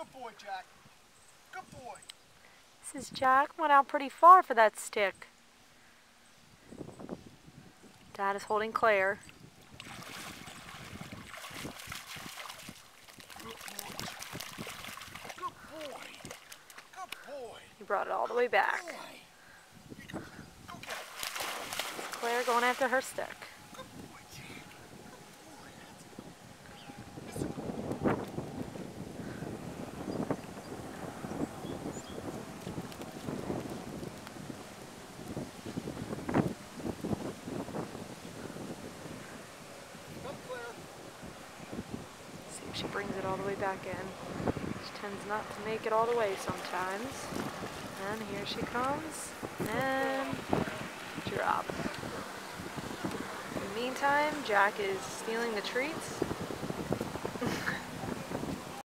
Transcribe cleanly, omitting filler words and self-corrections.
Good boy, Jack. Good boy. This is Jack. Went out pretty far for that stick. Dad is holding Claire. Good boy. Good boy. Good boy. He brought it all the way back. Boy. Here you go, Claire. Go get it. Claire going after her stick. Good boy, Jack. Good boy. That's it. Come, Claire. See if she brings it all the way back in. She tends not to make it all the way sometimes. And here she comes. And drop. In the meantime, Jack is stealing the treats.